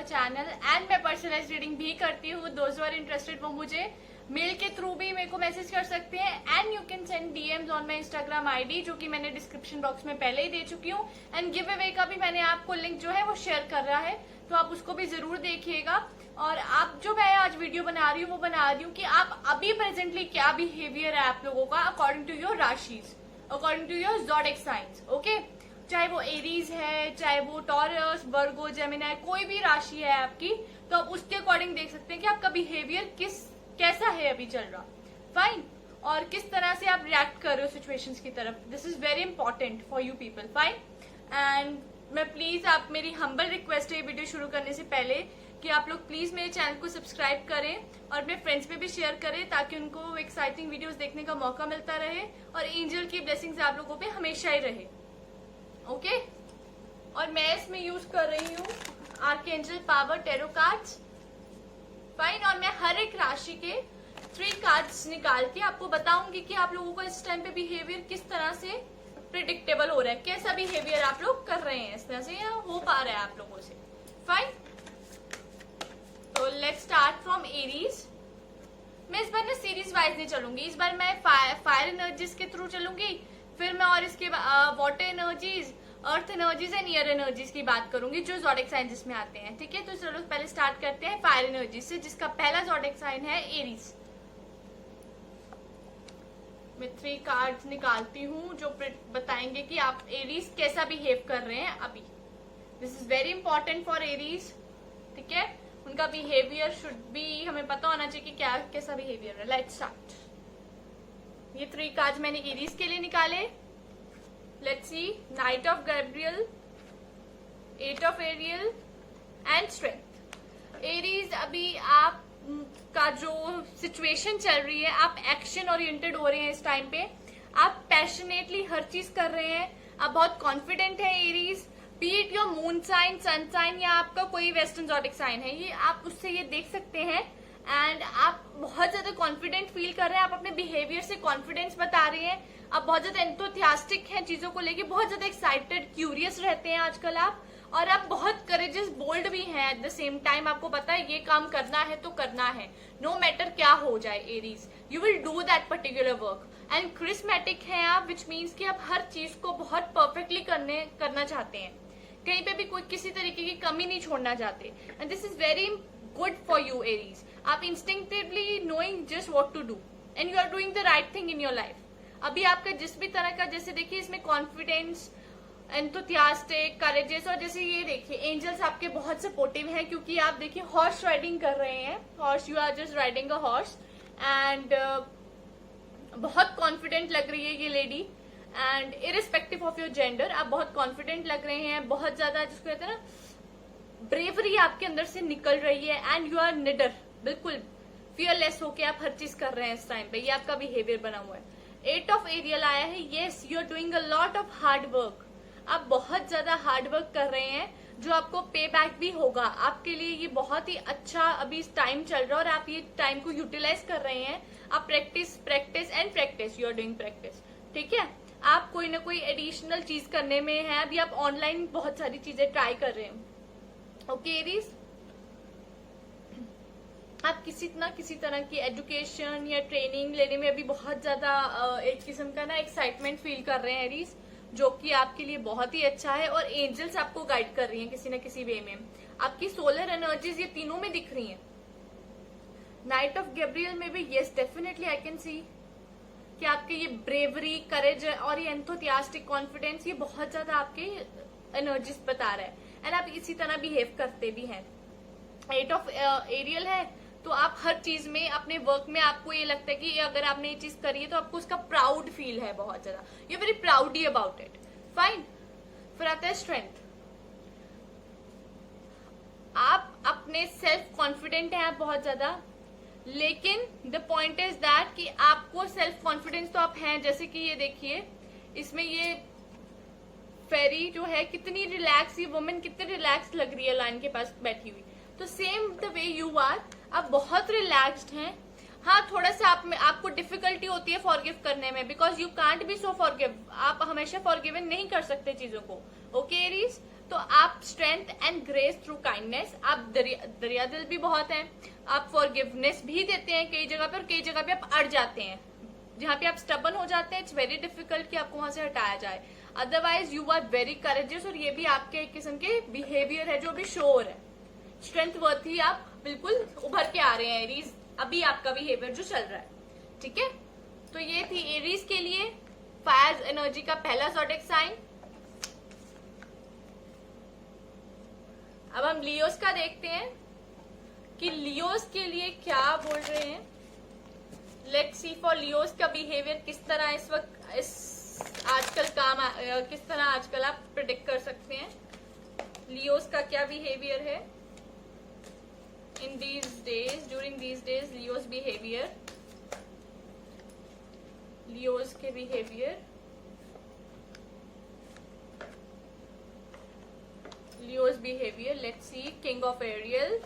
Our channel and मैं personalise reading भी करती हूँ। दोज आर इंटरेस्टेड वो मुझे मेल के थ्रू भी मेरे को मैसेज कर सकते हैं and you can send DMs on my Instagram ID जो कि मैंने डिस्क्रिप्शन बॉक्स में पहले ही दे चुकी हूँ। एंड गिव अवे का भी मैंने आपको लिंक जो है वो शेयर कर रहा है, तो आप उसको भी जरूर देखिएगा। और आप जो मैं आज वीडियो बना रही हूँ वो बना रही हूँ कि आप अभी प्रेजेंटली क्या बिहेवियर है आप लोगों का अकॉर्डिंग टू योर राशिज, according to your zodiac science. Okay, चाहे वो एरीज है, चाहे वो टॉरस, वर्गो, जेमिनी, कोई भी राशि है आपकी, तो आप उसके अकॉर्डिंग देख सकते हैं कि आपका बिहेवियर कैसा है अभी चल रहा। फाइन, और किस तरह से आप रिएक्ट कर रहे हो सिचुएशंस की तरफ। This is very important for you people. Fine, and मैं प्लीज, आप मेरी हम्बल रिक्वेस्ट है वीडियो शुरू करने से पहले कि आप लोग प्लीज मेरे चैनल को सब्सक्राइब करें और अपने फ्रेंड्स में भी शेयर करें ताकि उनको एक्साइटिंग वीडियोस देखने का मौका मिलता रहे और एंजल की ब्लेसिंग्स आप लोगों पे हमेशा ही रहे। ओके, और मैं इसमें यूज कर रही हूँ archangel power tarot cards. Fine, और मैं हर एक राशि के 3 कार्ड्स निकाल के आपको बताऊंगी कि आप लोगों को इस टाइम पे बिहेवियर किस तरह से प्रिडिक्टेबल हो रहा है, कैसा बिहेवियर आप लोग कर रहे हैं, इस तरह से हो पा रहा है आप लोगों से। फाइन, तो लेट्स स्टार्ट फ्रॉम एरीज। मैं इस बार ना सीरीज वाइज नहीं चलूंगी, इस बार मैं फायर एनर्जीज के थ्रू चलूंगी, फिर मैं और इसके water energies, earth energies and air energies की बात करूंगी जो ज़ोडिएक साइन में आते हैं। ठीक है, तो चलो पहले स्टार्ट करते हैं फायर एनर्जी से, जिसका पहला ज़ोडिएक साइन है एरीज। मैं 3 कार्ड्स निकालती हूँ जो बताएंगे कि आप एरीज कैसा बिहेव कर रहे हैं अभी। This is very important for Aries. ठीक है, उनका बिहेवियर शुड बी, हमें पता होना चाहिए कि क्या कैसा बिहेवियर है। Let's start. ये 3 कार्ड्स मैंने एरीज के लिए निकाले। Let's see, knight of Gabriel, 8 of Ariel and strength. Aries, अभी आप का जो सिचुएशन चल रही है, आप एक्शन ओरिएंटेड हो रहे हैं इस टाइम पे, आप पैशनेटली हर चीज कर रहे हैं, आप बहुत कॉन्फिडेंट है Aries. Be it your moon sign, sun sign या आपका कोई वेस्टर्न ज़ोडिएक साइन है, ये आप उससे ये देख सकते हैं। एंड आप बहुत ज्यादा कॉन्फिडेंट फील कर रहे हैं, आप अपने बिहेवियर से कॉन्फिडेंस बता रहे हैं, आप बहुत ज्यादा एंथुसियास्टिक हैं चीजों को लेके, बहुत ज्यादा एक्साइटेड, क्यूरियस रहते हैं आजकल आप, और आप बहुत करेजियस, बोल्ड भी हैं एट द सेम टाइम। आपको पता है ये काम करना है तो करना है, नो मैटर क्या हो जाए Aries, you will do that particular work. And charismatic हैं आप, विच मीन्स कि आप हर चीज को बहुत परफेक्टली करना चाहते हैं, कहीं पे भी कोई किसी तरीके की कमी नहीं छोड़ना चाहते। And this is very good for you Aries. आप instinctively knowing just what to do and you are doing the right thing in your life. अभी आपका जिस भी तरह का, जैसे देखिए इसमें कॉन्फिडेंस, एंथुसियास्टिक, करेजियस, और जैसे ये देखिए एंजल्स आपके बहुत सपोर्टिव हैं क्योंकि आप देखिए हॉर्स राइडिंग कर रहे हैं, horse, you are just riding a horse and बहुत कॉन्फिडेंट लग रही है ये lady. And irrespective of your gender आप बहुत कॉन्फिडेंट लग रहे हैं, बहुत ज्यादा जिसको कहते हैं ना ब्रेवरी आपके अंदर से निकल रही है एंड यू आर निडर, बिल्कुल फियरलेस होके आप हर चीज कर रहे हैं इस टाइम पे, ये आपका बिहेवियर बना हुआ है। 8 ऑफ एरियल आया है। Yes, you are doing a lot of hard work, आप बहुत ज्यादा हार्ड वर्क कर रहे हैं जो आपको पे बैक भी होगा। आपके लिए ये बहुत ही अच्छा अभी टाइम चल रहा है और आप ये टाइम को यूटिलाइज कर रहे हैं। आप practice practice and practice, you are doing practice. ठीक है, आप कोई ना कोई एडिशनल चीज करने में है, अभी आप ऑनलाइन बहुत सारी चीजें ट्राई कर रहे हैं। ओके एरीज, आप किसी ना किसी तरह की एजुकेशन या ट्रेनिंग लेने में अभी बहुत ज्यादा एक किस्म का ना एक्साइटमेंट फील कर रहे हैं एरीज, जो कि आपके लिए बहुत ही अच्छा है। और एंजल्स आपको गाइड कर रही हैं किसी ना किसी वे में। आपकी सोलर एनर्जीज ये तीनों में दिख रही हैं। नाइट ऑफ गैब्रियल में भी yes definitely I can see कि आपके ये ब्रेवरी, करेज और ये एंथुसियास्टिक कॉन्फिडेंस ये बहुत ज्यादा आपके एनर्जीज बता रहा है एंड आप इसी तरह बिहेव करते भी हैं। 8 ऑफ एरियल है तो आप हर चीज में, अपने वर्क में आपको ये लगता है कि अगर आपने ये चीज करी है तो आपको उसका प्राउड फील है बहुत ज्यादा, you very प्राउडी about it. Fine, फिर आता है स्ट्रेंथ। आप अपने सेल्फ कॉन्फिडेंट हैं आप बहुत ज्यादा, लेकिन द पॉइंट इज दैट कि आपको सेल्फ कॉन्फिडेंस तो आप हैं, जैसे कि ये देखिए इसमें ये फेरी जो है कितनी रिलैक्स, ये वुमेन कितनी रिलैक्स लग रही है लाइन के पास बैठी हुई। तो same the way you are, आप बहुत रिलैक्स्ड हैं। हाँ, थोड़ा सा आपको डिफिकल्टी होती है फॉरगिव करने में, because you can't be so forgive, आप हमेशा फॉरगिवन नहीं कर सकते चीजों को। ओके एरीज, तो आप strength and grace through kindness, आप दरिया दिल भी बहुत हैं, आप फॉरगिवनेस भी देते हैं कई जगह पे, और कई जगह पे आप अड़ जाते हैं, जहाँ पे आप स्टबन हो जाते हैं, इट्स वेरी डिफिकल्ट कि आपको वहां से हटाया जाए। Otherwise you are very courageous, और ये भी आपके एक किस्म के बिहेवियर है जो भी शो हो रहा है। स्ट्रेंथ वर्थी आप बिल्कुल उभर के आ रहे हैं एरीज, अभी आपका बिहेवियर जो चल रहा है, ठीक है। तो ये थी एरीज के लिए फायर एनर्जी का पहला ज़ोडिएक साइन। अब हम लियोस का देखते हैं कि लियोस के लिए क्या बोल रहे हैं। लेट्स सी फॉर लियोस का बिहेवियर किस तरह इस वक्त, इस आजकल किस तरह आजकल आप प्रिडिक्ट कर सकते हैं लियोस का क्या बिहेवियर है in these days, during these days. Leos behaviour, Leos के behaviour, Leos behaviour. Let's see king of Ariel,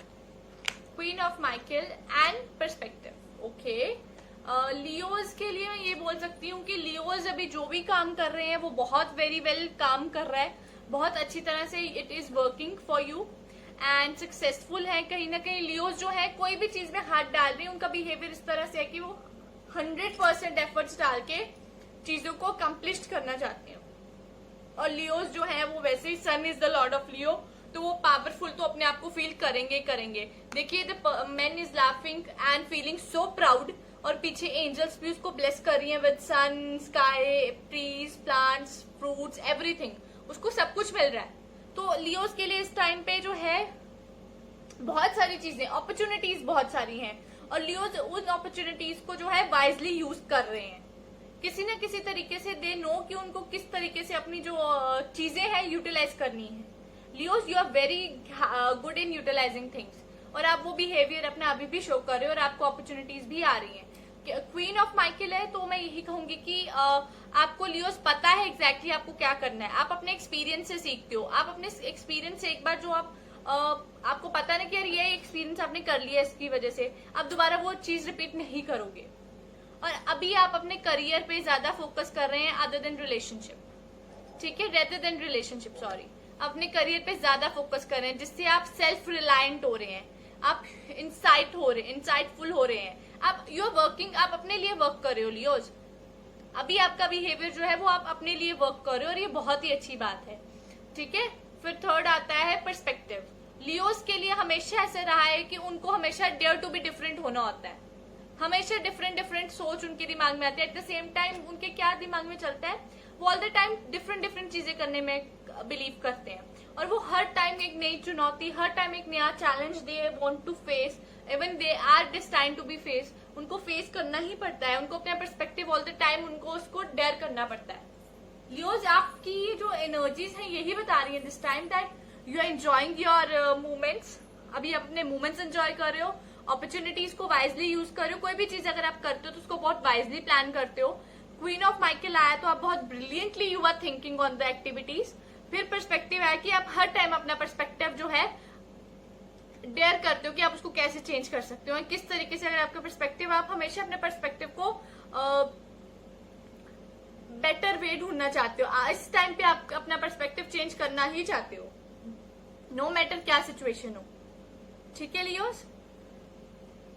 queen of Michael and perspective. Okay, Leos के लिए मैं ये बोल सकती हूँ कि लियोज अभी जो भी काम कर रहे हैं वो बहुत वेरी वेल काम कर रहा है, बहुत अच्छी तरह से it is working for you and successful है। कहीं ना कहीं लियोज जो है कोई भी चीज में हाथ डाल रहे हैं, उनका बिहेवियर इस तरह से है कि वो 100% एफर्ट्स डाल के चीजों को कंप्लीट करना चाहते हैं। और लियोज जो है वो वैसे ही, सन इज द लॉर्ड ऑफ लियो, तो वो पावरफुल तो अपने आप को फील करेंगे। देखिए the man is laughing and feeling so proud, और पीछे एंजल्स भी उसको ब्लेस कर रही हैं with sun, sky, trees, plants, fruits, everything, उसको सब कुछ मिल रहा है। तो लियोस के लिए इस टाइम पे जो है बहुत सारी चीजें, अपॉर्चुनिटीज बहुत सारी हैं, और लियोस उन अपॉर्चुनिटीज को जो है वाइजली यूज कर रहे हैं। किसी न किसी तरीके से दे नो कि उनको किस तरीके से अपनी जो चीजें हैं यूटिलाइज करनी है। Leos, you are very good in utilizing things, और आप वो बिहेवियर अपना अभी भी शो कर रहे हो, और आपको अपॉर्चुनिटीज भी आ रही हैं। क्वीन ऑफ माइकल है, तो मैं यही कहूंगी कि आपको लियोस पता है एग्जैक्टली आपको क्या करना है। आप अपने एक्सपीरियंस से सीखते हो, आप अपने एक्सपीरियंस से एक बार जो आपको पता ना कि यार ये एक्सपीरियंस आपने कर लिया, इसकी वजह से आप दोबारा वो चीज रिपीट नहीं करोगे। और अभी आप अपने करियर पे ज्यादा फोकस कर रहे हैं अदर देन रिलेशनशिप, ठीक है, रेदर देन रिलेशनशिप, सॉरी, अपने करियर पे ज्यादा फोकस कर रहे हैं, जिससे आप सेल्फ रिलायंट हो रहे हैं, आप इंसाइटफुल हो रहे हैं, आप यू आर वर्किंग, आप अपने लिए वर्क कर रहे हो लियोज। अभी आपका बिहेवियर जो है वो आप अपने लिए वर्क कर रहे हो, और ये बहुत ही अच्छी बात है, ठीक है। फिर थर्ड आता है पर्सपेक्टिव। लियोज के लिए हमेशा ऐसे रहा है कि उनको हमेशा डेयर टू बी डिफरेंट होना होता है, हमेशा डिफरेंट सोच उनके दिमाग में आती है। एट द सेम टाइम उनके क्या दिमाग में चलता है, वो ऑल द टाइम डिफरेंट चीजें करने में बिलीव करते हैं, और वो हर टाइम एक नई चुनौती, हर टाइम एक नया challenge they want to face, even they are destined to be face, उनको फेस करना ही पड़ता है, उनको अपना पर्सपेक्टिव ऑल द टाइम उनको उसको डेयर करना पड़ता है। लियोज, आपकी जो एनर्जीज हैं यही बता रही है this time that you are enjoying your movements, अभी अपने मूवमेंट्स एंजॉय कर रहे हो, अपॉर्चुनिटीज को वाइजली यूज कर रहे हो, कोई भी चीज अगर आप करते हो तो उसको बहुत वाइजली प्लान करते हो। क्वीन ऑफ माइकल आया तो आप बहुत brilliantly you are thinking on the activities. फिर पर्सपेक्टिव है कि आप हर टाइम अपना पर्सपेक्टिव जो है डेयर करते हो कि आप उसको कैसे चेंज कर सकते हो, किस तरीके से। अगर आपका पर्सपेक्टिव, आप हमेशा अपने पर्सपेक्टिव को बेटर वे ढूंढना चाहते हो, इस टाइम पे आप अपना पर्सपेक्टिव चेंज करना ही चाहते हो, नो मैटर क्या सिचुएशन हो, ठीक है लियोस।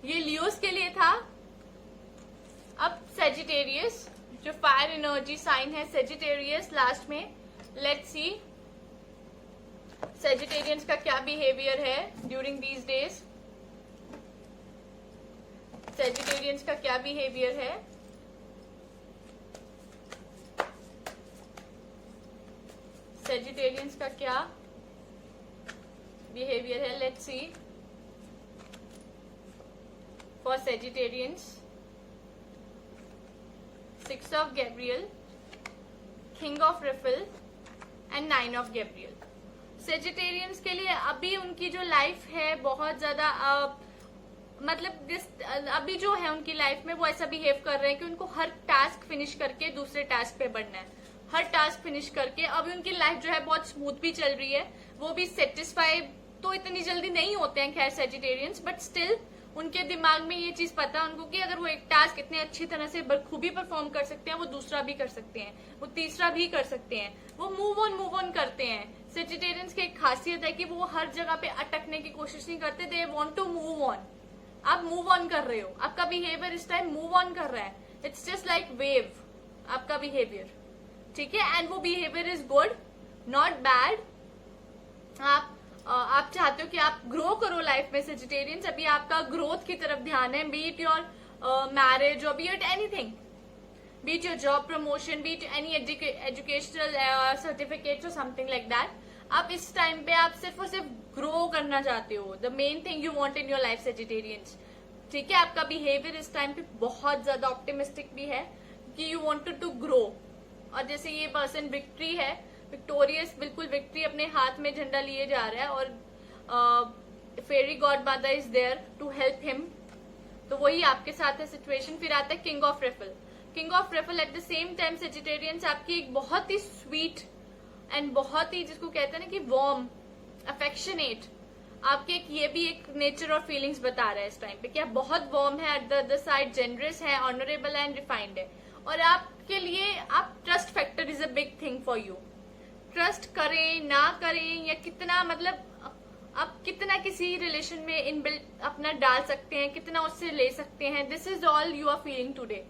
ये लियोस के लिए था। अब सेजिटेरियस, जो फायर एनर्जी साइन है सेजिटेरियस लास्ट में, लेट्स सी सेजिटेरियंस का क्या बिहेवियर है ड्यूरिंग दीज डेज। सेजिटेरियंस का क्या बिहेवियर है, सेजिटेरियंस का क्या बिहेवियर है, let's see for Sagittarians. 6 of Gabriel, king of refill and 9 of Gabriel. Sagittarians के लिए अभी उनकी जो लाइफ है बहुत ज्यादा मतलब अभी जो है उनकी लाइफ में वो ऐसा बिहेव कर रहे हैं कि उनको हर टास्क फिनिश करके दूसरे टास्क पे बढ़ना है, हर टास्क फिनिश करके। अभी उनकी लाइफ जो है बहुत स्मूथ भी चल रही है, वो भी सेटिस्फाई तो इतनी जल्दी नहीं होते हैं खैर सेजिटेरियंस, बट स्टिल उनके दिमाग में ये चीज पता है उनको कि अगर वो एक टास्क इतने अच्छी तरह से बखूबी परफॉर्म कर सकते हैं, वो दूसरा भी कर सकते हैं, वो तीसरा भी कर सकते हैं, वो मूव ऑन करते हैं, सेजिटेरियंस की एक खासियत है कि वो हर जगह पे अटकने की कोशिश नहीं करते, they want to move on. आप मूव ऑन कर रहे हो, आपका बिहेवियर इस टाइम मूव ऑन कर रहा है, इट्स जस्ट लाइक वेव आपका बिहेवियर, ठीक है। एंड वो behaviour is good, not bad. आप चाहते हो कि आप ग्रो करो लाइफ में सेजिटेरियंस, अभी आपका ग्रोथ की तरफ ध्यान है, बी इट योर मैरिज और B it anything, B it your job promotion, B it any educational certificate और समथिंग लाइक दैट। आप इस टाइम पे आप सिर्फ और सिर्फ ग्रो करना चाहते हो, the main thing you want in your life Sagittarians, ठीक है। आपका बिहेवियर इस टाइम पे बहुत ज्यादा ऑप्टिमिस्टिक भी है कि यू वांटेड टू ग्रो। और जैसे ये पर्सन विक्ट्री है, विक्टोरियस, बिल्कुल विक्ट्री अपने हाथ में झंडा लिए जा रहा है, और फेरी गॉड माता is there to help him, तो वही आपके साथ है सिचुएशन। फिर आता है king of Raphael. King of Raphael at the same time Sagittarians आपकी एक बहुत ही स्वीट एंड बहुत ही जिसको कहते हैं ना कि वार्म, अफेक्शनेट, आपके एक ये भी एक नेचर और फीलिंग्स बता रहा है इस टाइम पे कि आप बहुत वार्म है, at the other side generous है, ऑनरेबल एंड रिफाइंड है। और आपके लिए आप trust factor is a big thing for you. Trust करें ना करें या कितना, मतलब आप कितना किसी रिलेशन में इनबिल्ट अपना डाल सकते हैं, कितना उससे ले सकते हैं, this is all you are feeling today.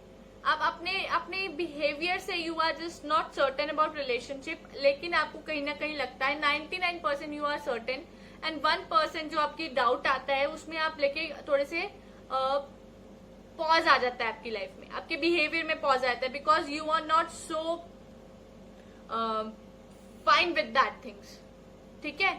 आप अपने बिहेवियर से you are just not certain about relationship, लेकिन आपको कहीं ना कहीं लगता है 99% यू आर सर्टेन, एंड 1% जो आपकी डाउट आता है उसमें आप लेके थोड़े से पॉज आ जाता है आपकी लाइफ में, आपके बिहेवियर में पॉज आता है, because you are not so fine with that things, ठीक है।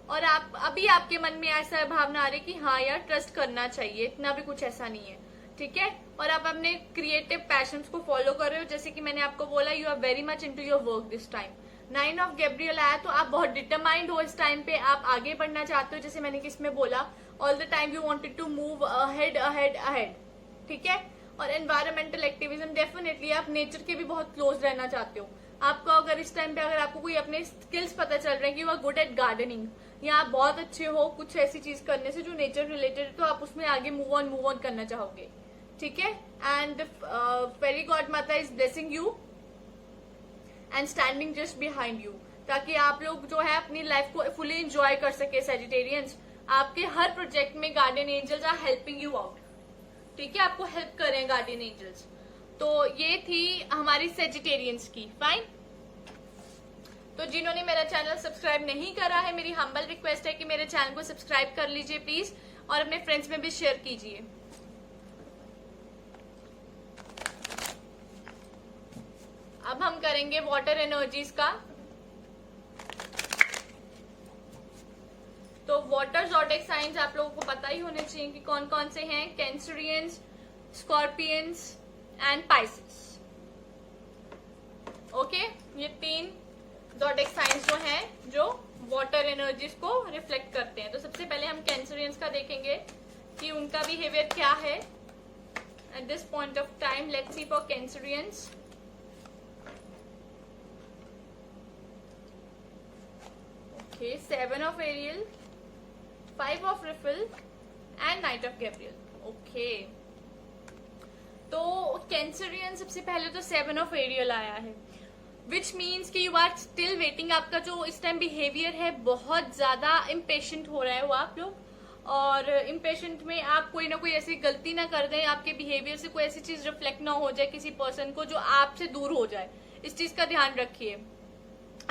और आप अभी आपके मन में ऐसा भावना आ रही कि हाँ यार ट्रस्ट करना चाहिए, इतना भी कुछ ऐसा नहीं है, ठीक है। और आप अपने क्रिएटिव पैशंस को फॉलो कर रहे हो, जैसे कि मैंने आपको बोला you are very much into your work this time. 9 of Gabriel आया तो आप बहुत डिटरमाइंड हो इस टाइम पे, आप आगे बढ़ना चाहते हो, जैसे मैंने किसमें बोला, all the time you wanted to move ahead ahead ahead, ठीक है। और एनवायरमेंटल एक्टिविज्म, डेफिनेटली आप नेचर के भी बहुत क्लोज रहना चाहते हो। आपको अगर इस टाइम पे अगर आपको कोई अपने स्किल्स पता चल रहे हैं कि you are good at gardening, या आप बहुत अच्छे हो कुछ ऐसी चीज करने से जो नेचर रिलेटेड, तो आप उसमें आगे मूव ऑन करना चाहोगे, ठीक है। एंड फेरी गॉड माता is blessing you and standing just behind you, ताकि आप लोग जो है अपनी लाइफ को फुली एंजॉय कर सके सेजिटेरियंस। आपके हर प्रोजेक्ट में guardian angels are helping you out, ठीक है, आपको हेल्प कर रहे हैं गार्डियन एंजल्स। तो ये थी हमारी सेजिटेरियंस की, फाइन। तो जिन्होंने मेरा चैनल सब्सक्राइब नहीं करा है, मेरी हम्बल रिक्वेस्ट है कि मेरे चैनल को सब्सक्राइब कर लीजिए प्लीज, और अपने फ्रेंड्स में भी शेयर कीजिए। अब हम करेंगे वाटर एनर्जीज का। तो वाटर ज़ोडिएक साइंस आप लोगों को पता ही होने चाहिए कि कौन कौन से हैं, कैंसरियंस, स्कॉर्पियंस एंड पाइसेस, ओके। ये 3 ज़ोडिएक साइंस जो हैं जो वाटर एनर्जीज को रिफ्लेक्ट करते हैं। तो सबसे पहले हम कैंसरियंस का देखेंगे कि उनका बिहेवियर क्या है at this point of time. Let's see for Cancerians. Okay, 7 of Ariel, 5 of Raphael and knight of Gabriel, okay. तो कैंसरियन सबसे पहले तो 7 ऑफ एरियल आया है, विच मीन्स कि यू आर स्टिल वेटिंग। आपका जो इस टाइम बिहेवियर है बहुत ज्यादा इम्पेशेंट हो रहा है वो आप लोग, और इम्पेशेंट में आप कोई ना कोई ऐसी गलती ना कर दें, आपके बिहेवियर से कोई ऐसी चीज रिफ्लेक्ट ना हो जाए किसी पर्सन को जो आपसे दूर हो जाए, इस चीज का ध्यान रखिए।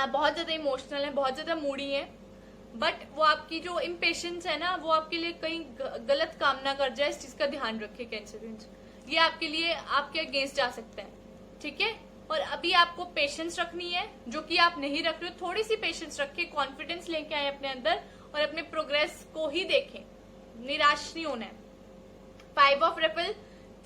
आप बहुत ज्यादा इमोशनल हैं, बहुत ज्यादा मूडी हैं, बट वो आपकी जो इम्पेशेंस है ना वो आपके लिए कहीं गलत काम ना कर जाए, इस चीज का ध्यान रखिए कैंसरियंस। ये आपके लिए आपके अगेंस्ट जा सकता है, ठीक है। और अभी आपको पेशेंस रखनी है, जो कि आप नहीं रख रहे हो। थोड़ी सी पेशेंस रखिए, कॉन्फिडेंस लेके आए अपने अंदर और अपने प्रोग्रेस को ही देखें, निराश नहीं होना है। 5 ऑफ रिफल,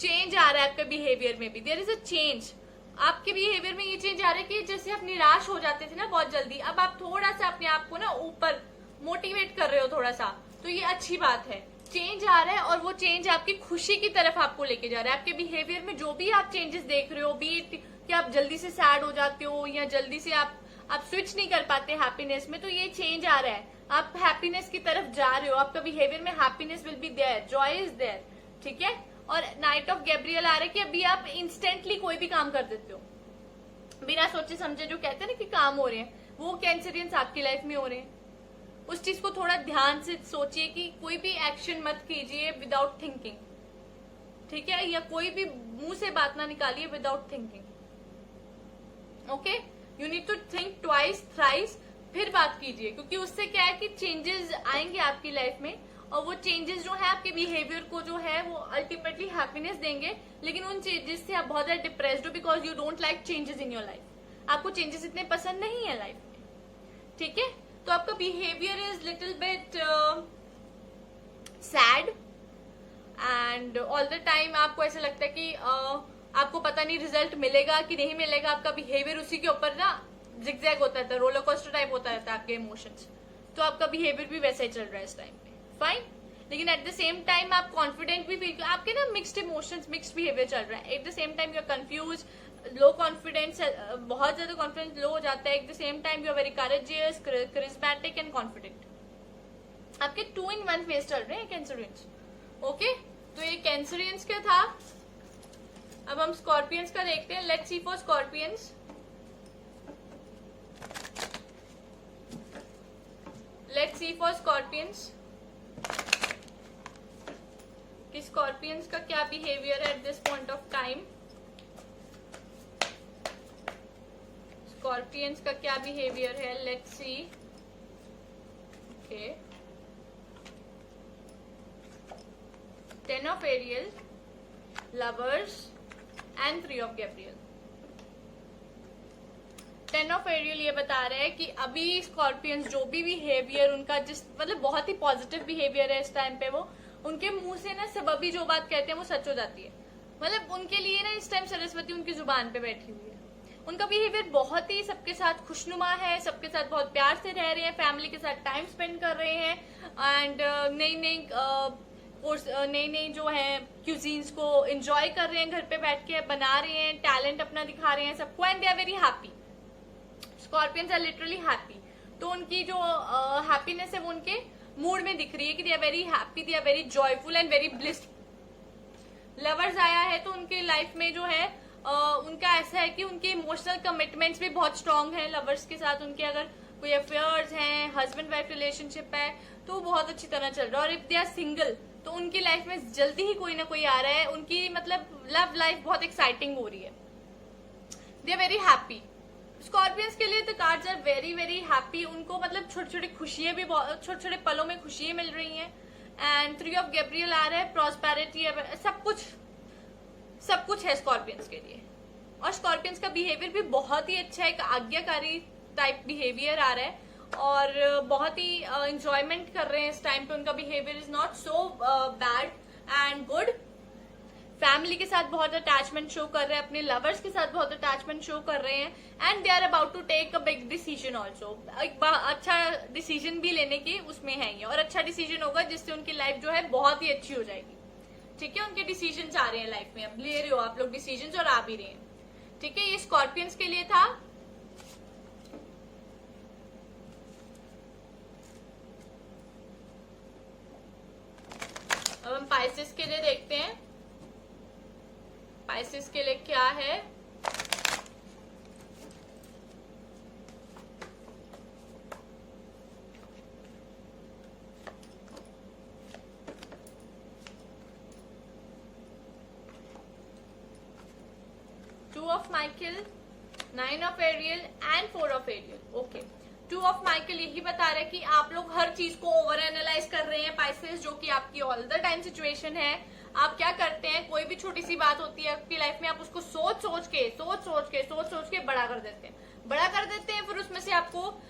चेंज आ रहा है आपके बिहेवियर में भी, देयर इज अ चेंज। आपके बिहेवियर में ये चेंज आ रहा है कि जैसे आप निराश हो जाते थे ना बहुत जल्दी, अब आप थोड़ा सा अपने आप को ना ऊपर मोटिवेट कर रहे हो थोड़ा सा, तो ये अच्छी बात है। चेंज आ रहा है और वो चेंज आपकी खुशी की तरफ आपको लेके जा रहा है। आपके बिहेवियर में जो भी आप चेंजेस देख रहे हो, बी इट कि आप जल्दी से सैड हो जाते हो या जल्दी से आप स्विच नहीं कर पाते हैप्पीनेस में, तो ये चेंज आ रहा है, आप हैप्पीनेस की तरफ जा रहे हो। आपका बिहेवियर में happiness will be there, joy is there, ठीक है। और नाइट ऑफ गैब्रियल आ रहा है कि अभी आप इंस्टेंटली कोई भी काम कर देते हो, बिना सोचे समझे जो कहते हैं ना कि काम हो रहे हैं, वो कैंसरियंस आपकी लाइफ में हो रहे हैं। उस चीज को थोड़ा ध्यान से सोचिए कि कोई भी एक्शन मत कीजिए विदाउट थिंकिंग, ठीक है, या कोई भी मुंह से बात ना निकालिए without thinking. Okay, you need to think twice thrice, फिर बात कीजिए, क्योंकि उससे क्या है कि चेंजेस आएंगे आपकी लाइफ में, और वो चेंजेस जो है आपके बिहेवियर को जो है वो अल्टीमेटली हैप्पीनेस देंगे। लेकिन उन चेंजेस से आप बहुत ज्यादा डिप्रेस्ड हो because you don't like changes in your life. आपको चेंजेस इतने पसंद नहीं है लाइफ में, ठीक है। तो आपका behaviour is little bit sad and all the time आपको ऐसा लगता है कि आपको पता नहीं रिजल्ट मिलेगा कि नहीं मिलेगा। आपका बिहेवियर उसी के ऊपर ना जिगजैग होता रहता है, रोलर कोस्टर टाइप होता रहता है आपके इमोशंस। तो आपका बिहेवियर भी वैसा ही चल रहा है इस टाइम पे, फाइन। लेकिन एट द सेम टाइम आप कॉन्फिडेंट भी फील, आपके ना मिक्स्ड इमोशंस, मिक्स्ड बिहेवियर चल रहा है। At the same time you are confuse, low confidence, बहुत ज्यादा कॉन्फिडेंस लो हो जाता है। At the same time you are very courageous, charismatic and confident. आपके 2 in 1 फेज चल रहे हैं कैंसरियंस। ओके, तो ये कैंसरियंस क्या था। अब हम स्कॉर्पियंस का देखते हैं। Let's see for Scorpions. Let's see for Scorpions कि स्कॉर्पियंस का क्या बिहेवियर है at this point of time. Scorpions का क्या बिहेवियर है, let's see. Okay, 10 of Ariel, Lovers and 3 of Gabriel। 10 of Ariel ये बता रहे हैं कि अभी स्कॉर्पियंस जो भी बिहेवियर उनका, जिस मतलब बहुत ही पॉजिटिव बिहेवियर है इस टाइम पे, वो उनके मुंह से ना सब अभी जो बात कहते हैं वो सच हो जाती है। मतलब उनके लिए ना इस टाइम सरस्वती उनकी जुबान पे बैठी हुई है। उनका बिहेवियर बहुत ही सबके साथ खुशनुमा है, सबके साथ बहुत प्यार से रह रहे हैं, फैमिली के साथ टाइम स्पेंड कर रहे हैं एंड नई नई जो है क्यूजीन्स को एंजॉय कर रहे हैं, घर पे बैठ के बना रहे हैं, टैलेंट अपना दिखा रहे हैं सबको, and they are very happy. Scorpions are literally happy. तो उनकी जो हैप्पीनेस है वो उनके मूड में दिख रही है कि they are very happy, they are very joyful and very blissed. Lovers आया है तो उनके लाइफ में जो है उनका ऐसा है कि उनके इमोशनल कमिटमेंट्स भी बहुत स्ट्रांग है लवर्स के साथ। उनके अगर कोई अफेयर्स हैं, हस्बैंड वाइफ रिलेशनशिप है, तो बहुत अच्छी तरह चल रहा है। और इफ दे आर सिंगल तो उनकी लाइफ में जल्दी ही कोई ना कोई आ रहा है। उनकी मतलब लव लाइफ बहुत एक्साइटिंग हो रही है। They are very happy. Scorpions के लिए तो cards are very very happy. उनको मतलब छोटी छोटी खुशियां भी, छोटे छोटे पलों में खुशियां मिल रही हैं। एंड 3 of Gabriel आ रहा है, प्रॉस्पेरिटी है, सब कुछ है स्कॉर्पियंस के लिए। और स्कॉर्पियंस का बिहेवियर भी बहुत ही अच्छा है, एक आज्ञाकारी टाइप बिहेवियर आ रहा है और बहुत ही एंजॉयमेंट कर रहे हैं इस टाइम पे। उनका behaviour is not so bad and good. Family के साथ बहुत अटैचमेंट शो कर रहे हैं, अपने लवर्स के साथ बहुत अटैचमेंट शो कर रहे हैं and they are about to take a big decision also. एक अच्छा डिसीजन भी लेने की उसमें है ये, और अच्छा डिसीजन होगा जिससे उनकी लाइफ जो है बहुत ही अच्छी हो जाएगी। ठीक है, उनके डिसीजन आ रहे हैं लाइफ में, अब ले रहे हो आप लोग डिसीजन और आ भी रहे हैं। ठीक है, ये स्कॉर्पियंस के लिए था। अब हम पाइसेस के लिए देखते हैं। पाइसेस के लिए क्या है। Two of Michael, 9 of Ariel and 4 of Ariel। Okay, 2 of Michael यही बता रहे कि आप लोग हर चीज को ओवर एनालाइज कर रहे हैं पाइसेस, जो कि आपकी ऑल द टाइम सिचुएशन है। आप क्या करते हैं, कोई भी छोटी सी बात होती है आपकी लाइफ में, आप उसको सोच सोच के बड़ा कर देते हैं, फिर उसमें से आपको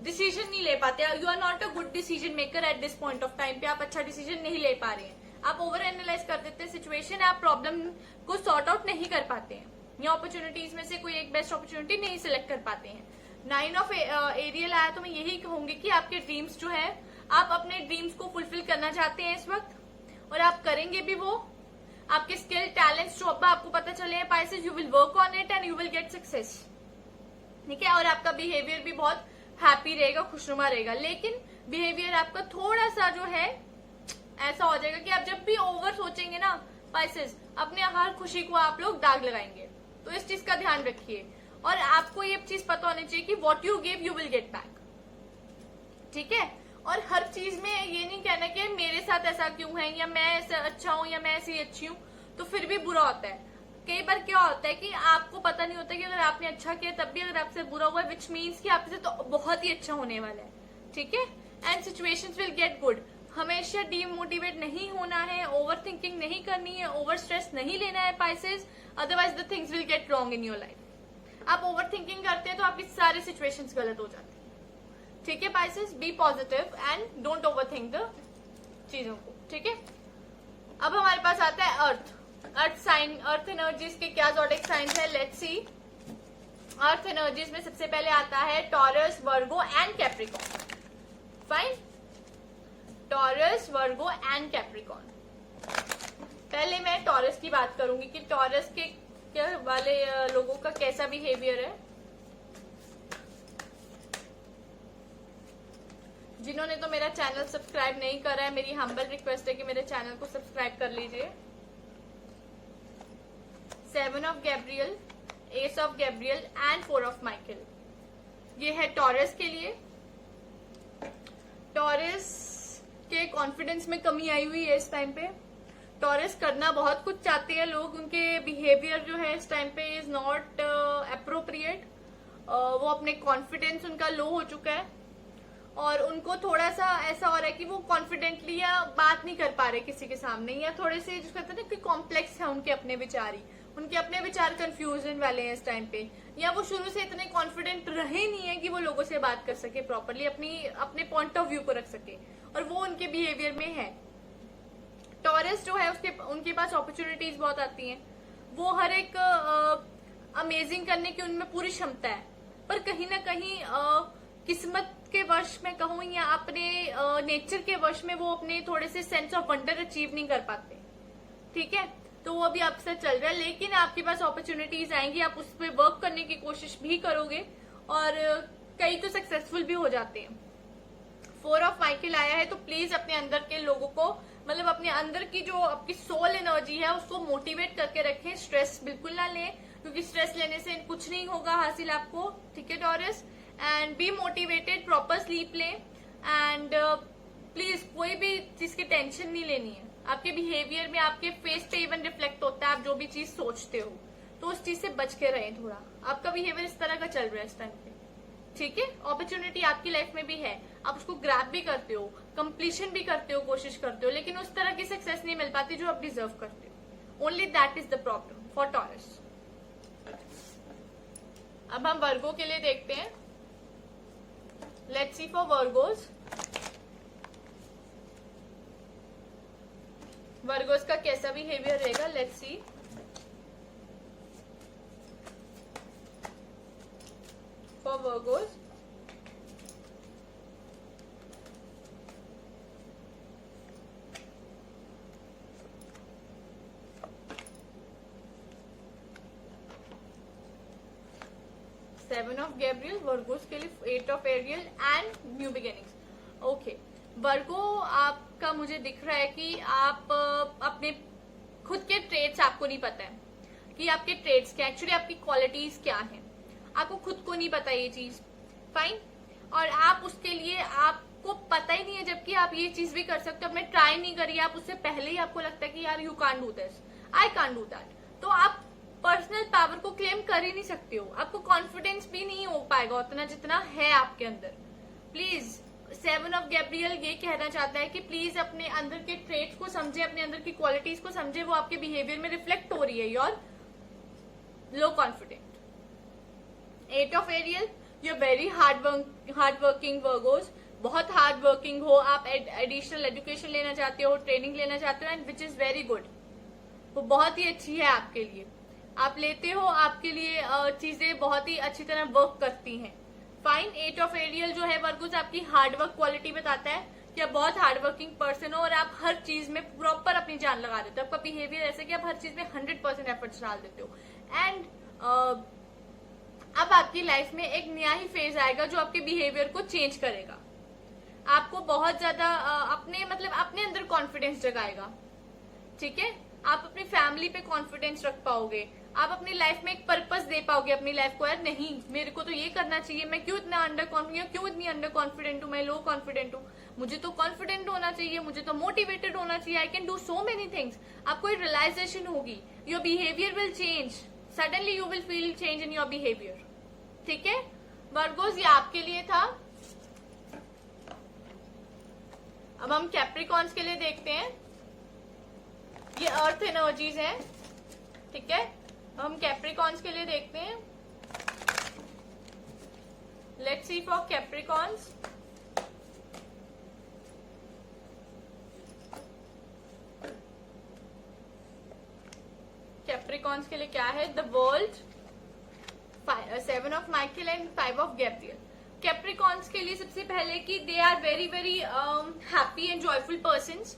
डिसीजन नहीं ले पाते। You are not a good decision maker at this point of time पे। आप अच्छा डिसीजन नहीं ले पा रहे हैं, आप ओवर एनालाइज कर देते हैं सिचुएशन, आप प्रॉब्लम को सॉर्ट आउट नहीं कर पाते हैं, या अपॉर्चुनिटीज में से कोई एक बेस्ट अपॉर्चुनिटी नहीं सिलेक्ट कर पाते हैं। 9 of Ariel आया तो मैं यही कहूंगी कि आपके ड्रीम्स जो है, आप अपने ड्रीम्स को फुलफिल करना चाहते हैं इस वक्त, और आप करेंगे भी वो। आपके स्किल टैलेंट्स जो अब आपको पता चले हैं Pisces, you will work on it and you will get success. ठीक है, और आपका बिहेवियर भी बहुत हैप्पी रहेगा, खुशनुमा रहेगा। लेकिन बिहेवियर आपका थोड़ा सा जो है ऐसा हो जाएगा कि आप जब भी ओवर सोचेंगे ना पाइसेस, अपने हर खुशी को आप लोग दाग लगाएंगे। तो इस चीज का ध्यान रखिए। और आपको ये चीज पता होनी चाहिए कि what you give you will get back, ठीक है। और हर चीज में ये नहीं कहना कि मेरे साथ ऐसा क्यों है, या मैं ऐसा अच्छा हूं, या मैं ऐसी अच्छी हूं, तो फिर भी बुरा होता है। कई बार क्या होता है कि आपको पता नहीं होता कि अगर आपने अच्छा किया तब भी अगर आपसे बुरा हुआ, विच मीन्स कि आपसे तो बहुत ही अच्छा होने वाला है, ठीक है। And situations will get good. हमेशा डीमोटिवेट नहीं होना है, ओवर थिंकिंग नहीं करनी है, ओवर स्ट्रेस नहीं लेना है Pisces, otherwise the things will get wrong in your life. आप ओवर थिंकिंग करते हैं तो आपकी सारी सिचुएशंस गलत हो जाती है, ठीक है Pisces. Be positive and don't overthink the चीजों को, ठीक है। अब हमारे पास आता है अर्थ साइन। अर्थ एनर्जीज के क्या ज़ोडिएक साइंस है, लेट्स सी। अर्थ एनर्जीज में सबसे पहले आता है taurus, Virgo and Capricorn. Fine, taurus, Virgo and Capricorn. पहले मैं टॉरस की बात करूंगी कि टॉरस के क्या वाले लोगों का कैसा बिहेवियर है। जिन्होंने तो मेरा चैनल सब्सक्राइब नहीं करा है, मेरी हम्बल रिक्वेस्ट है कि मेरे चैनल को सब्सक्राइब कर लीजिए। 7 of Gabriel, S of Gabriel and 4 of Michael, ये है टॉरस के लिए। टॉरस के कॉन्फिडेंस में कमी आई हुई है इस टाइम पे। टॉरस करना बहुत कुछ चाहते हैं लोग, उनके बिहेवियर जो है इस टाइम पे इज नॉट अप्रोप्रिएट। वो अपने कॉन्फिडेंस उनका लो हो चुका है और उनको थोड़ा सा ऐसा हो रहा है कि वो कॉन्फिडेंटली या बात नहीं कर पा रहे किसी के सामने, या थोड़े से जिसको कहते हैं ना कि कॉम्प्लेक्स है उनके अपने विचार ही, उनके अपने विचार कंफ्यूजन वाले हैं इस टाइम पे, या वो शुरू से इतने कॉन्फिडेंट रहे नहीं है कि वो लोगों से बात कर सके प्रॉपरली, अपने पॉइंट ऑफ व्यू को रख सके, और वो उनके बिहेवियर में है। टॉरस जो है उनके पास अपॉर्चुनिटीज बहुत आती हैं, वो हर एक अमेजिंग करने की उनमें पूरी क्षमता है, पर कहीं ना कहीं किस्मत के वश में कहूं या अपने नेचर के वश में वो अपने थोड़े से सेंस ऑफ वंडर अचीव नहीं कर पाते, ठीक है। तो वो अभी आपसे चल रहा है, लेकिन आपके पास अपॉर्चुनिटीज आएंगी, आप उस पर वर्क करने की कोशिश भी करोगे और कई तो सक्सेसफुल भी हो जाते हैं। 4 ऑफ माइकल आया है, तो प्लीज अपने अंदर के लोगों को, मतलब अपने अंदर की जो आपकी सोल एनर्जी है उसको मोटिवेट करके रखें, स्ट्रेस बिल्कुल ना लें, क्योंकि स्ट्रेस लेने से कुछ नहीं होगा हासिल आपको, ठीक है taurus. And be motivated, proper sleep लें एंड प्लीज कोई भी चीज की टेंशन नहीं लेनी है। आपके बिहेवियर में, आपके फेस पे इवन रिफ्लेक्ट होता है आप जो भी चीज सोचते हो, तो उस चीज से बच के रहें थोड़ा। आपका बिहेवियर इस तरह का चल रहा है इस टाइम पे, ठीक है। अपॉर्चुनिटी आपकी लाइफ में भी है, आप उसको ग्रैब भी करते हो, कंप्लीशन भी करते हो, कोशिश करते हो, लेकिन उस तरह की सक्सेस नहीं मिल पाती जो आप डिजर्व करते हो। Only that is the problem for Taurus. अब हम वर्गो के लिए देखते हैं। Let's see for Virgos. Virgos का कैसा बिहेवियर रहेगा, let's see. For Virgos, seven of Gabriel, Virgos के लिए 8 of Ariel and new beginnings. Okay, Virgo आपका मुझे दिख रहा है कि आप अपने खुद के ट्रेड्स आपको नहीं पता है कि आपके ट्रेड्स क्या, एक्चुअली आपकी क्वालिटीज क्या हैं, आपको खुद को नहीं पता ये चीज, फाइन। और आप उसके लिए आपको पता ही नहीं है, जबकि आप ये चीज भी कर सकते हो, आपने ट्राई नहीं करी, आप उससे पहले ही आपको लगता है कि यार you can't do this, I can't do that, तो आप पर्सनल पावर को क्लेम कर ही नहीं सकते हो, आपको कॉन्फिडेंस भी नहीं हो पाएगा उतना जितना है आपके अंदर। प्लीज 7 ऑफ गैब्रियल ये कहना चाहता है कि प्लीज अपने अंदर के ट्रेट्स को समझे, अपने अंदर की क्वालिटीज को समझे, वो आपके बिहेवियर में रिफ्लेक्ट हो रही है, your low confident. 8 of Ariel, you are very hard working Virgos, बहुत हार्ड वर्किंग हो, आप एडिशनल एजुकेशन लेना चाहते हो, ट्रेनिंग लेना चाहते हो, and which is very good, वो बहुत ही अच्छी है आपके लिए, आप लेते हो, आपके लिए चीजें बहुत ही अच्छी तरह वर्क करती हैं, फाइन। 8 ऑफ एरियल जो है वर्गोस आपकी हार्डवर्क क्वालिटी बताता है कि आप बहुत हार्डवर्किंग पर्सन हो और आप हर चीज में प्रॉपर अपनी जान लगा देते हो, आपका बिहेवियर ऐसे कि आप हर चीज में 100% एफर्ट्स डाल देते हो। एंड अब आपकी लाइफ में एक नया ही फेज आएगा जो आपके बिहेवियर को चेंज करेगा, आपको बहुत ज्यादा अपने अंदर कॉन्फिडेंस जगाएगा, ठीक है। आप अपनी फैमिली पे कॉन्फिडेंस रख पाओगे, आप अपनी लाइफ में एक पर्पस दे पाओगे अपनी लाइफ को, यार नहीं मेरे को तो ये करना चाहिए, मैं क्यों इतना अंडर कॉन्फिडेंट, क्यों इतनी अंडर कॉन्फिडेंट हूँ, मैं लो कॉन्फिडेंट हूँ, मुझे तो कॉन्फिडेंट होना चाहिए, मुझे तो मोटिवेटेड होना चाहिए, I can do so many things. आपको एक रियलाइजेशन होगी, your behaviour will change, suddenly you will feel change in your behaviour. ठीक है वर्गोस, ये आपके लिए था। अब हम कैप्रिकॉन्स के लिए देखते हैं, ये अर्थ एनर्जीज है। ठीक है हम कैप्रिकॉन्स के लिए देखते हैं। Let's see for Capricorns. Capricorns के लिए क्या है, the world, 7 of Michael and 5 of Gabriel. Capricorns के लिए सबसे पहले कि they are very very happy and joyful persons.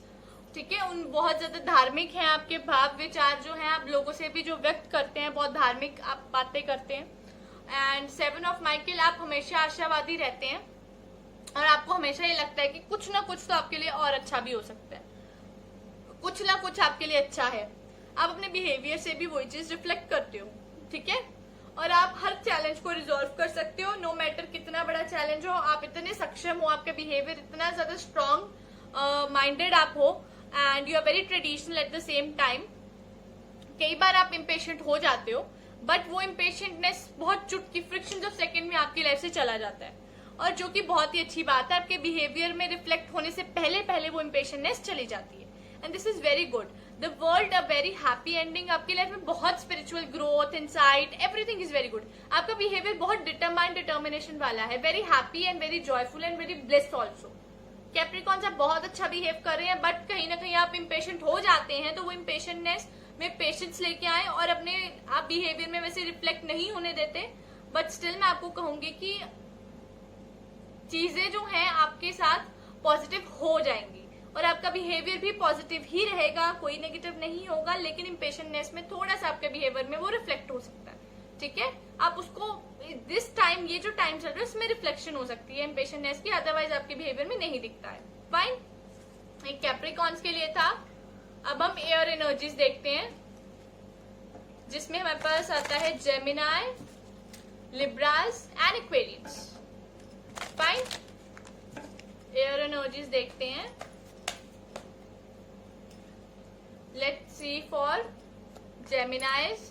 ठीक है उन बहुत ज्यादा धार्मिक हैं, आपके भाव विचार जो हैं आप लोगों से भी जो व्यक्त करते हैं, बहुत धार्मिक आप बातें करते हैं। एंड 7 ऑफ माइकल, आप हमेशा आशावादी रहते हैं और आपको हमेशा ये लगता है कि कुछ ना कुछ तो आपके लिए और अच्छा भी हो सकता है, कुछ ना कुछ आपके लिए अच्छा है। आप अपने बिहेवियर से भी वही चीज रिफ्लेक्ट करते हो। ठीक है और आप हर चैलेंज को रिजॉल्व कर सकते हो, नो मैटर कितना बड़ा चैलेंज हो, आप इतने सक्षम हो, आपका बिहेवियर इतना ज्यादा स्ट्रॉन्ग माइंडेड आप हो, and you are very traditional at the same time. कई बार आप इम्पेशेंट हो जाते हो, बट वो इम्पेशेंटनेस बहुत चुटकी फ्रिक्शन ऑफ सेकंड में आपकी लाइफ से चला जाता है, और जो कि बहुत ही अच्छी बात है। आपके बिहेवियर में रिफ्लेक्ट होने से पहले पहले वो इम्पेशेंटनेस चली जाती है, and this is very good. The world a very happy ending, आपकी लाइफ में बहुत spiritual growth, insight, everything is very good. आपका बिहेवियर बहुत डिटरमाइंड, डिटर्मिनेशन वाला है, very happy and very joyful and very blessed also. Capricorns आप बहुत अच्छा बिहेव कर रहे हैं, बट कहीं ना कहीं आप इम्पेशेंट हो जाते हैं, तो वो इम्पेशेंटनेस में पेशेंस लेके आए और अपने आप बिहेवियर में वैसे रिफ्लेक्ट नहीं होने देते। बट स्टिल मैं आपको कहूंगी कि चीजें जो हैं आपके साथ पॉजिटिव हो जाएंगी और आपका बिहेवियर भी पॉजिटिव ही रहेगा, कोई नेगेटिव नहीं होगा, लेकिन इम्पेशेंटनेस में थोड़ा सा आपके बिहेवियर में वो रिफ्लेक्ट हो सकता है। ठीक है आप उसको दिस टाइम, ये जो टाइम चल रहा है इसमें रिफ्लेक्शन हो सकती है इम्पेशेंटनेस की, अदरवाइज आपके बिहेवियर में नहीं दिखता है। फाइन, एक कैप्रिकॉन्स के लिए था। अब हम एयर एनर्जीज देखते हैं, जिसमें हमारे पास आता है Gemini, Libras and Aquarius. Fine, air energies देखते हैं। लेट्स सी फॉर जेमिनाइज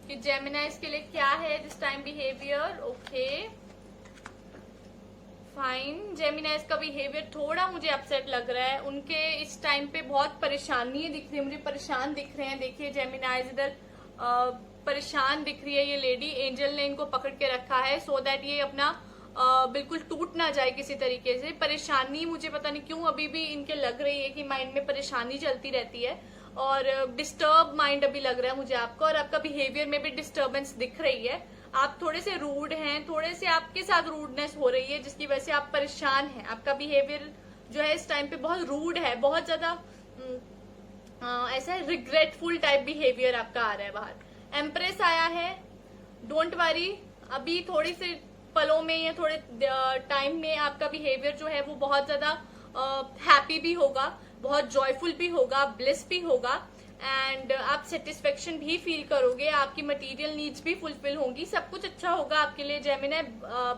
कि जेमिनाइज के लिए क्या है this time behaviour. Okay fine, जेमिनाइज का बिहेवियर थोड़ा मुझे अपसेट लग रहा है, उनके इस टाइम पे बहुत परेशानी दिख रही है, मुझे परेशान दिख रहे हैं। देखिए जेमिनाइज इधर परेशान दिख रही है, ये लेडी एंजल ने इनको पकड़ के रखा है सो दैट ये अपना बिल्कुल टूट ना जाए किसी तरीके से। परेशानी मुझे पता नहीं क्यों अभी भी इनके लग रही है कि माइंड में परेशानी चलती रहती है, और डिस्टर्ब माइंड अभी लग रहा है मुझे आपका, और आपका बिहेवियर में भी डिस्टर्बेंस दिख रही है। आप थोड़े से रूड हैं, थोड़े से आपके साथ रूडनेस हो रही है जिसकी वजह से आप परेशान हैं। आपका बिहेवियर जो है इस टाइम पे बहुत रूड है, बहुत ज्यादा ऐसा रिग्रेटफुल टाइप बिहेवियर आपका आ रहा है बाहर। एम्प्रेस आया है, डोंट वरी, अभी थोड़ी सी पलों में या थोड़े टाइम में आपका बिहेवियर जो है वो बहुत ज्यादा हैप्पी भी होगा, बहुत जॉयफुल भी होगा, ब्लिस भी होगा, एंड आप सेटिस्फेक्शन भी फील करोगे, आपकी मटेरियल नीड्स भी फुलफिल होंगी, सब कुछ अच्छा होगा आपके लिए Gemini.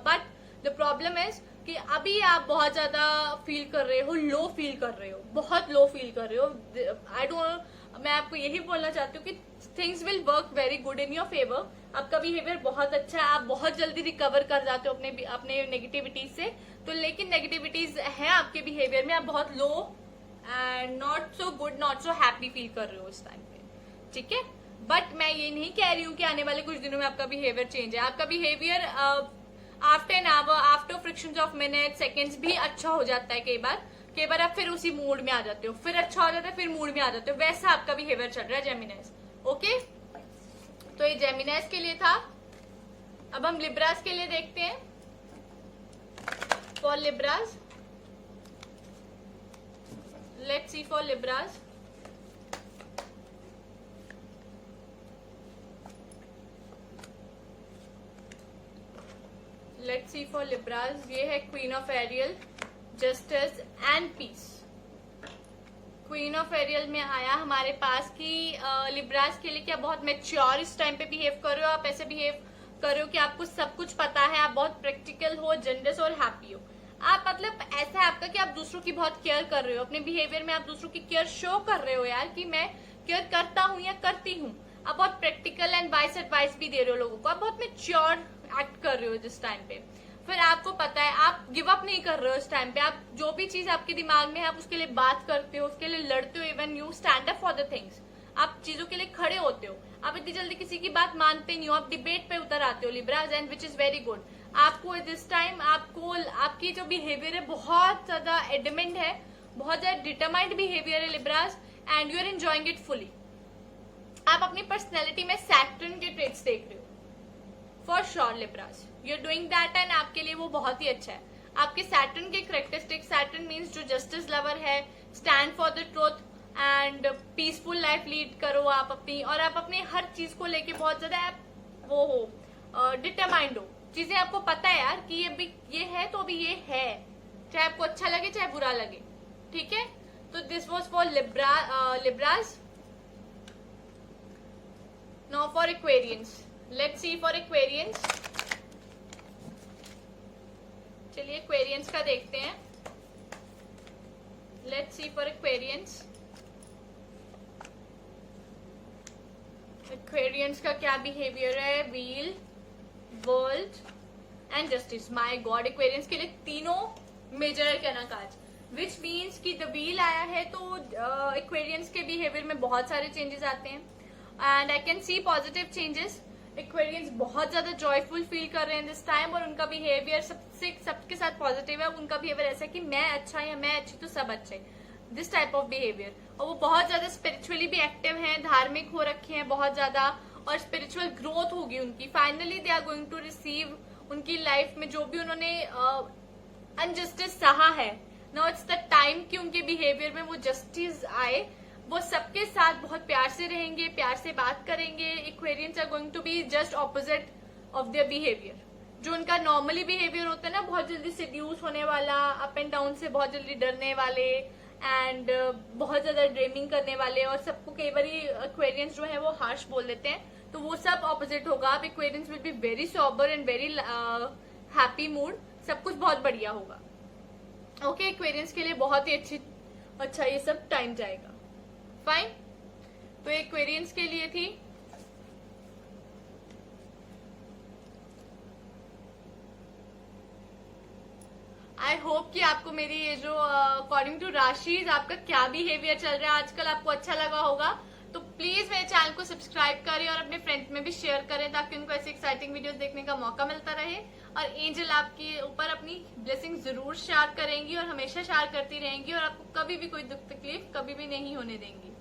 But the problem is कि अभी आप बहुत ज्यादा फील कर रहे हो, लो फील कर रहे हो, बहुत लो फील कर रहे हो। आई डोंट, मैं आपको यही बोलना चाहती हूँ कि things will work very good in your favour. आपका बिहेवियर बहुत अच्छा है, आप बहुत जल्दी रिकवर कर जाते हो अपने नेगेटिविटीज से। तो लेकिन नेगेटिविटीज है आपके बिहेवियर में, आप बहुत low and not so good, not so happy feel कर रहे हो इस टाइम पे। ठीक है बट मैं ये नहीं कह रही हूँ कि आने वाले कुछ दिनों में आपका बिहेवियर चेंज है। आपका behaviour after an hour, after friction of minute, seconds भी अच्छा हो जाता है। कई बार आप फिर उसी मूड में आ जाते हो, फिर अच्छा हो जाता है, फिर मूड में आ जाते हो, वैसा आपका बिहेवियर चल रहा है जेमिनाइज। ओके तो ये जेमिनाइज के लिए था। अब हम लिब्रास के लिए देखते हैं। For Libras, let's see for Libras. Let's see for Libras, ये है queen of Ariel, justice and peace. Queen of Ariel में आया हमारे पास कि लिब्रास के लिए क्या बहुत मेच्योर इस टाइम पे बिहेव कर रहे हो, आप ऐसे बिहेव कर रहे हो कि आपको सब कुछ पता है, आप बहुत प्रैक्टिकल हो, जनरस और हैप्पी हो। आप मतलब ऐसा है आपका कि आप दूसरों की बहुत केयर कर रहे हो, अपने बिहेवियर में आप दूसरों की केयर शो कर रहे हो यार कि मैं केयर करता हूँ या करती हूँ। आप बहुत प्रैक्टिकल एंड वाइस एडवाइस भी दे रहे हो लोगों को, आप बहुत मेच्योर एक्ट कर रहे हो जिस टाइम पे। फिर आपको पता है आप गिव अप नहीं कर रहे हो इस टाइम पे, आप जो भी चीज आपके दिमाग में है आप उसके लिए बात करते हो, उसके लिए लड़ते हो, even you stand up for the things, आप चीजों के लिए खड़े होते हो, आप इतनी जल्दी किसी की बात मानते नहीं हो, आप डिबेट पे उतर आते हो Libras, and which is very good. आपको दिस टाइम आपको आपकी जो बिहेवियर है बहुत ज्यादा एडमेंट है, बहुत ज्यादा डिटरमाइंड बिहेवियर है Libras, and you are enjoying it fully. आप अपनी पर्सनैलिटी में सैटर्न के ट्रेट्स देख रहे हो for sure Libras, you are doing that and आपके लिए वो बहुत ही अच्छा है। आपके सैटर्न के करेक्टरिस्टिक, सैटर्न मीन्स जो जस्टिस लवर है, stand for the truth and peaceful life lead करो आप अपनी, और आप अपनी हर चीज को लेके बहुत ज्यादा वो हो डिटरमाइंड हो, चीजें आपको पता है यार कि ये भी ये है तो अभी ये है, चाहे आपको अच्छा लगे चाहे बुरा लगे, ठीक है। तो this was for Libras. Now for Aquarians, let's see for Aquarians. चलिए एक्वेरियंस का देखते हैं, let's see for Aquarians. Aquarians का क्या बिहेवियर है, wheel, world and justice. My god, Aquarians के लिए तीनों major arcana cards, which means कि द व्हील आया है तो एक्वेरियंस के बिहेवियर में बहुत सारे चेंजेस आते हैं and I can see positive changes. Aquarians बहुत ज्यादा जॉयफुल फील कर रहे हैं दिस टाइम, और उनका बिहेवियर सबके साथ पॉजिटिव है। उनका बिहेवियर ऐसा है कि मैं अच्छा या मैं अच्छी तो सब अच्छे, दिस टाइप ऑफ बिहेवियर। और वो बहुत ज्यादा स्पिरिचुअली भी एक्टिव हैं, धार्मिक हो रखे हैं बहुत ज्यादा, और स्पिरिचुअल ग्रोथ होगी उनकी। Finally they are going to receive उनकी लाइफ में जो भी उन्होंने अनजस्टिस सहा है, नाउ इट्स द टाइम कि उनके बिहेवियर में वो जस्टिस आए। वो सबके साथ बहुत प्यार से रहेंगे, प्यार से बात करेंगे। Aquarians are going to be just opposite of their behaviour. जो उनका नॉर्मली बिहेवियर होता है ना, बहुत जल्दी सेड्यूस होने वाला, अप एंड डाउन से बहुत जल्दी डरने वाले एंड बहुत ज्यादा ड्रीमिंग करने वाले, और सबको कई बार एक्वेरियंस जो है वो हार्श बोल देते हैं, तो वो सब ऑपोजिट होगा। अब Aquarians will be very sober and very happy mood, सब कुछ बहुत बढ़िया होगा। ओके, एक्वेरियंस के लिए बहुत ही अच्छा ये सब टाइम जाएगा। फाइन, तो एक्वेरियंस के लिए थी। आई होप कि आपको मेरी ये जो अकॉर्डिंग टू राशि आपका क्या बिहेवियर चल रहा है आजकल आपको अच्छा लगा होगा। तो प्लीज मेरे चैनल को सब्सक्राइब करें और अपने फ्रेंड्स में भी शेयर करें ताकि उनको ऐसे एक्साइटिंग वीडियोस देखने का मौका मिलता रहे। और एंजल आपके ऊपर अपनी ब्लेसिंग जरूर शेयर करेंगी और हमेशा शेयर करती रहेंगी, और आपको कभी भी कोई दुख तकलीफ कभी भी नहीं होने देंगी।